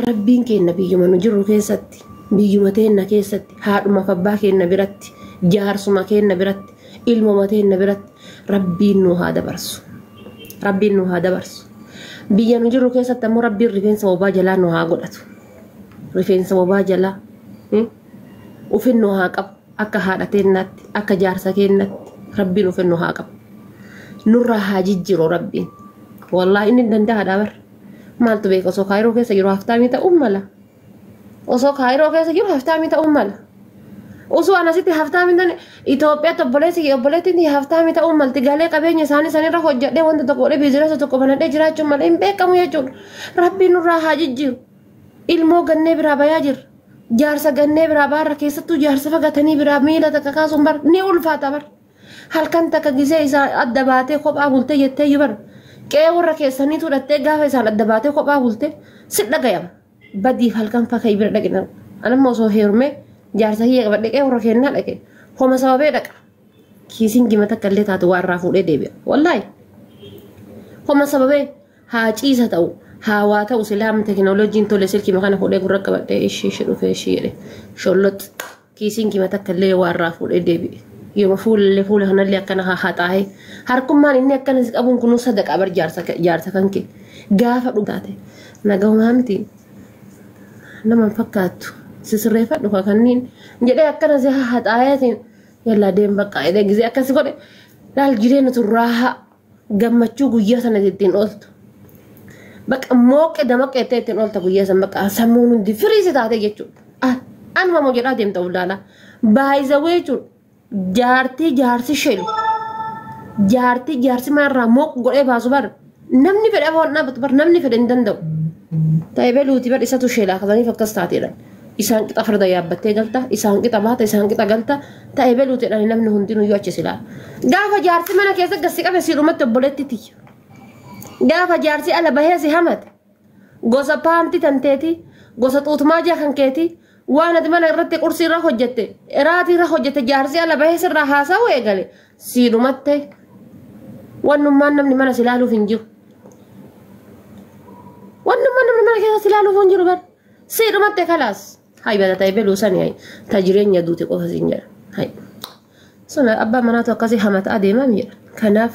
rabbiin keenya biyyuma nu jirru keessatti biyyuma teenna keessatti haadhuma abbaa keenya biratti jaarsuma keenya biratti ilmuma teenna biratti rabbiin nu haa dabarsu biyya nu jirru keessatti ammoo rabbiin rifeensa bobaa jalaa nu haa godhatu rifeensa bobaa jalaa ufin nu haa qabu akka haadha teennaatti akka jaarsa keenyaatti rabbiin ufin nu haa qabu nurraa haa jijjiiru rabbiin wallahi inni danda'aadha bar maaltu beeka osoo kaayiroo keessa jiru haftaamii ta'uu mala osoo kaayiroo keessa jiru haftaamii ta'uu mala osoo anasitti haftaamii tan Itoophiyaatti obboleettiin haftaamii ta'uu malti galee qabeenya isaanii sanirra hojjedhee wanta tokko godhee biizinasa tokko banadhee jiraachuun malee hin beekamu jechuudha rabbiin nurraa haa jijjiiru ilmoo gannee biraa bayaa jirra jaarsa gannee biraa baarra keessattuu jaarsa fagatanii biraa miila takka kaasuun bar ni ulfaata bar halkan takka gisee isaa adda baatee kophaa bultee jettee bar qe'ee warra keessanii tudhattee gaafa isaan adda baatee kophaa bultee si dhagayama badiif halkan fakkai bira dhaqina anamma osoo heerumee jaarsa hiyya qabadhe qe'ee warra kennaa dhaqe homa sababee dhaqa kiisiin gima takka illee taatu waan irraa fuudhee deebi'a wallaahi homa sababee haa ciisa ta'u haa waa ta'u silaam tekinooloojiin tole silkii makana fuudhee gurra qabadhe ishee dhufee ishee jedhe shollot kiisiin gima takka illee waan irraa fuudhee deebi'e يوم فول هنا اللي أكنها خطأه هركم ما إني أكن أبون كنوس صدق أبر جارسك كنك جافة بتاعته نجاهم همتي لما فكرت سسرفت لو كانين jadi أكن زي خطأه يلا ديم بقى إذا جزء أكن سكون لا الجيران تراها جمعتشو جويا سنة تين قلت بق موك دمك تين قلت جويا سنة بق سمون دي فريسة تاعته يجتو أنا ما موجود أديم تقول لا بايزاوي جو jaarsi shelu jaarsi marra mok godhe baasu bar namni fedha waan dhaabatu bar namni fedha hin danda'u ta'ee luuti bar isatu shela akasanii fakkas taateedha isaan qixa farda yaabbattee galta isaan qixa baata isaan qixa galta ta'ee luutiidhaan namni hundinuu yoo achi silaa gaafa jaarsi mana keessa gassi qabe siidhumatti obboleetti tiyya gaafa jaarsi ala bahee si hamate gosa paanti tanteeti gosa xuutumaa jaa kan keeti waan ati mana irratti qursii irra hojjette iraatii irra hojjette jaarsi ala bahee sirraa haasa'u eegale siidhumatte wannummaan namni mana silaaluuf hin jiru wannummaan namni mana keessa silaaluuf hin jiru bar siidhumatte kalaas hay bada ta'e beluu sani hay tajireenya duute qofa siin jedha hay sona abbaa manaatu akkasii hamata adeemaa jedha kanaaf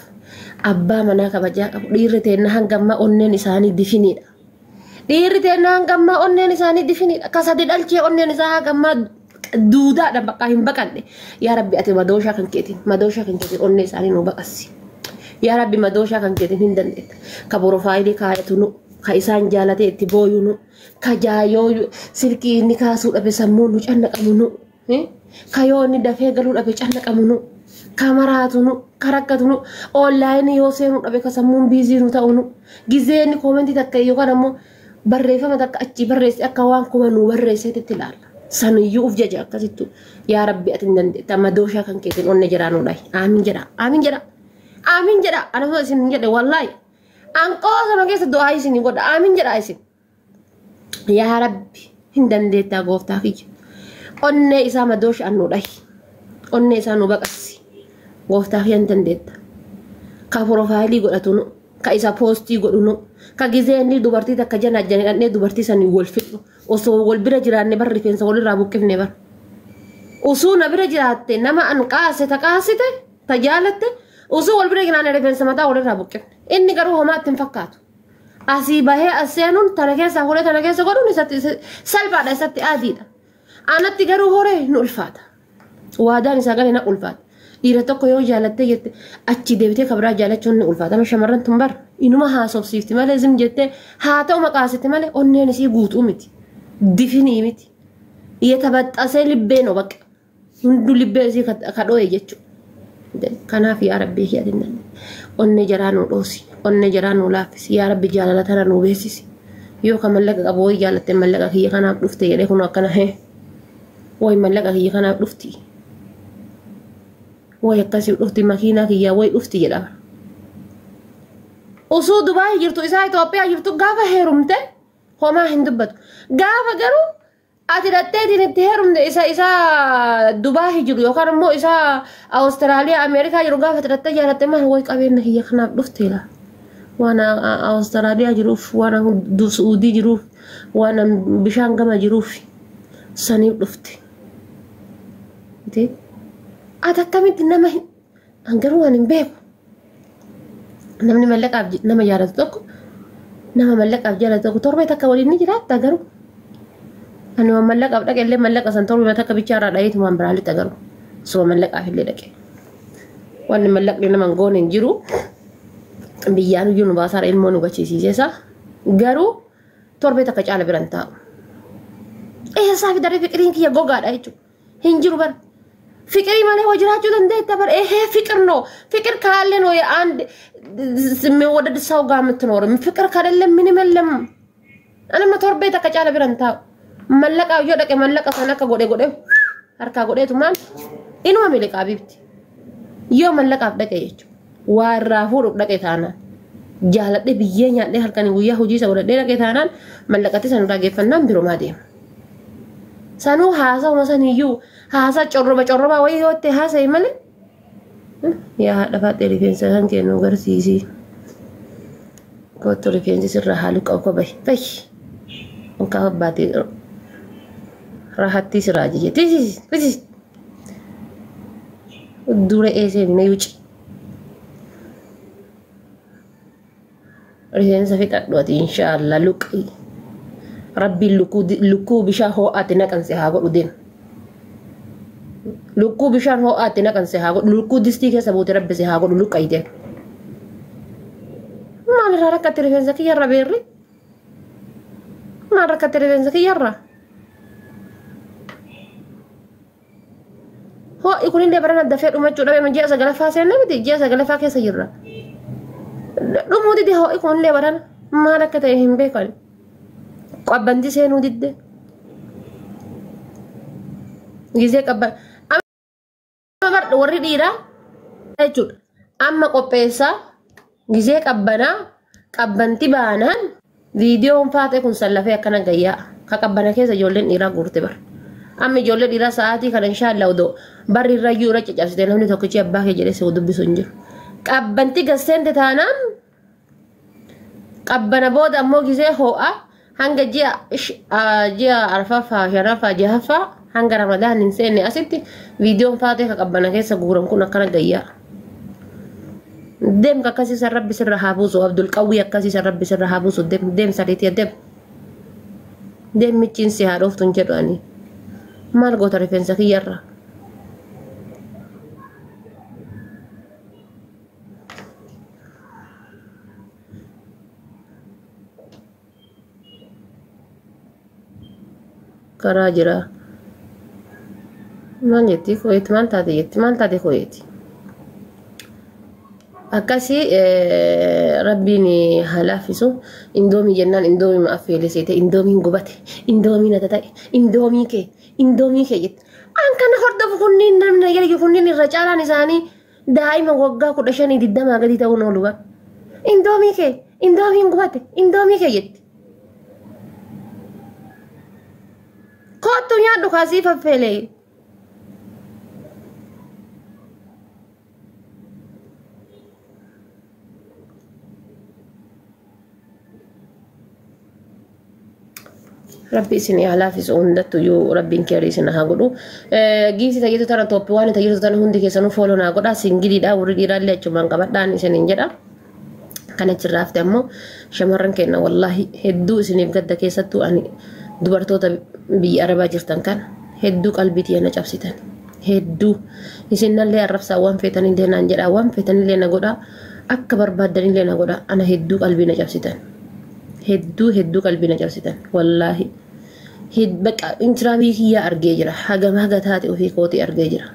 abbaa manaa kabajaa qabu dhiirri teenna hangamma onneen isaanii difiniidha dhiirri teenna hangamma onneen isaanii difiniidha kasadi dhalchee onneen isaa hangamma duudaadha bakka hin baqanne yaa rabbi ati madooshaa kan keetiin onnee isaanii nu baqassi yaa rabbi madooshaa kan keetiin hin dandeetta ka porofaayilii kaayatu nu ka isaan jaalatee itti booyu nu ka jaayoo silkii inni kaasuu dhabe sammuu nu cannaqamu nu ka yoo inni dafee galuu dhabe cannaqamu nu ka maraatu nu ka rakkatu nu onlaayinii yoo seenuu dhabe ka sammuun biizii nu ta'u nu gizeenni koomentii takka yookaan ammoo barreeffama takka achi barreessi akka waan kuma nu barreesseetti ilaalla sanuyyuu uf jaja akkasittu yaa rabbi ati hin dandeetta madooshaa kan keetiin onne jiraanuu dhahi aamin jedha anama isin hin jedhe wallaahi anqoo sana keessa du'aa isin godha aamin jedha isin yaa rabbi hin dandeettaa gooftaa kiyya onne isaa madooshaa nu dhahi onne isaa nu baqassi gooftaa kiyya hin dandeetta ka porofaayilii godhatu nu ka isa poostii godhu nu ka gizeenni dubartii takka janajjanii dhandhee dubartii sanii wal fixu osoo wal bira jiraanne bar rifeensa walirraa buqqifne bar osoo na bira jiraatte nama an qaase ta qaasite ta jaalatte osoo wal bira jiraanne rifeensa mataa walirraa buqqifne inni garuu homaatti hin fakkaatu asii bahee as seenuun tana keessa horee tana keessa godhuun isatti salphaadha isatti aadiidha anatti garuu horee nu ulfaata waadaan isaa galee na ulfaata dhiira tokko yoo jaalatte jette achi deebitee kabraa jaalachuun ni ulfaatama shamarran tun bar inuma haasofsiifti malee zim jettee haa ta'u maqaasitti malee onneen isii guutuu miti difinii miti yetabaxxasee libbee no baqa hundu libbee isii kadhoo'e jechuudha kanaaf yaa rabbii yaadinna onne jaraa nu dhoosi onne jaraa nu laaffisi yaa rabbi jaalala tana nu beeksisi yoo ka mallaqa qabu way jaalatte mallaqa kiyya kanaaf dhufte jedhee kun akkana way mallaqa kiyya kanaaf dhufti way akkasii dhufti makiinaa kiyyaa way dhufti jedha osoo Dubaay jirtu isaa Itoophiyaa jirtu gaafa heerumte homaa hin dubbatu gaafa garuu ati dhatteetiin itti heerumte isa Dubaay jiru yookaan immoo isa Awustiraaliyaa Ameerikaa jiru gaafa ati dhattee jaalatte maal way qabeenya kiyya kanaaf dhufte la وانا استراليا جروف وانا دو سعودي جروف وانا بشان قما جروف سنيب دفتي دي اتكمت نما انغرو ان بيب نمني ملك ابجي نما جارتك نما ملك ابجالتك تربي تكولي نجرات تغرو انا ملك ابدك اللي ملك اصلا تربي تك بيچارا دايت من برالي تغرو سو ملك اهل دك وان ملك لنا من غون انجرو بيانو يونو باسار علمو نو بچيسيسا غرو تربي تك چاله برنتا ايه صاحب دري فكرين كي غوغا دايچو هنجرو بر فكري مالي وجراچو دندي تبر ايه فكر نو فكر كاله نو ياند سمي ودد سو غا متنور فكر كاله من ملم انا ما تربي تك چاله برنتا ملك ايو دك ملك سنك غودي غودي harka godhe tuman inuma milika bibti yo mallaka abdake yechu warra furu dake tana jaaladhe biyye nyaadhe halkan guyya hojii isa godhadhe dake tanan mallakati sanu rageeffannaan biro maadem sanu haasa masaniyu haasa corroba way yotte haasa imale ya dafa rifeensa kan kennu garsiisi kotto rifeensi sirra halu ko bay fay on ka baati rahati siraji this dure ese ni yuci rihen sa fika do inshallah luqi rabbi luku bisha ho atina kan se hago udin luku bisha ho atina kan se hago luku disti ke sabuti rabbi se hago luqai de ma la raka rihen sa ki yarra berri ma raka rihen sa ki yarra هو يكون اللي برنا الدفع وما تجود من جاء سجل فاسين نبدي جاء سجل فاكي سيرة لو مودي ده هو يكون اللي برنا ما لك تيهم بيكال قبندي سينو ديد جزء قبل أما برد وري ديرا تجود أما قبيسا جزء قبنا قبنتي بانان فيديو فاتي كن سلفه كنا جيا كقبنا كيس جولين إيرا غورتبر أمي جولة ديرا ساعتي كان إن شاء الله ودو بري الرجيو رجع جالس دينا هني توكي أباه يجلس ودو بسنجر قبنتي قسين تتانام قبنا بود أمو جزء هو هنگا جيا عرفافا شرافا جهفا هنگا رمضان نسيني أسيتي فيديو فاتح قبنا كيسا غورم كنا كنا جيا دم كاسي سر ربي سر حابوس وعبد القوي كاسي سر ربي سر حابوس دم سريتي دم ميتين سهاروف تنجرو أني mal gota rifeensa kiyyarra karaa jira maal jetti koyetti maal taate koyetti akkasi rabbiin halaafisu indoomi jennaan indoomi ma affeelesete indoomiin gubate indoomi nata ta'e indoomi kee jette an kana hordofu kunniin namni yalgi kunniin irra caalaan isaanii daa'ima waggaa 15-20 gadi ta'uu noolu bar indoomiin gubate indoomi kee jette kootu nyaadhu kaasii faffeelee ربي سني على في سون دتو يو ربي كيري سنا هاغدو غيسي تايتو ترى توبي واني تايتو ترى هوندي كيسانو فولو ناغدا سينغيدي دا ورغي رالي چمان قبدان سنين جدا كان تشراف دمو شمرن كينا والله هدو سني بجد كيساتو اني دبرتوتا بي عربا جرتان كان هدو قلبيتي انا چابسيتان هدو يسنن لي عرف سوان فيتن دينا جدا وان فيتن لي نغدا اكبر بدن لي نغدا انا هدو قلبي نچابسيتان هدو قلبي نچابسيتان والله هد بقى انترامي هي ارجيجرا حاجه ما غتاتي وفي قوتي ارجيجرا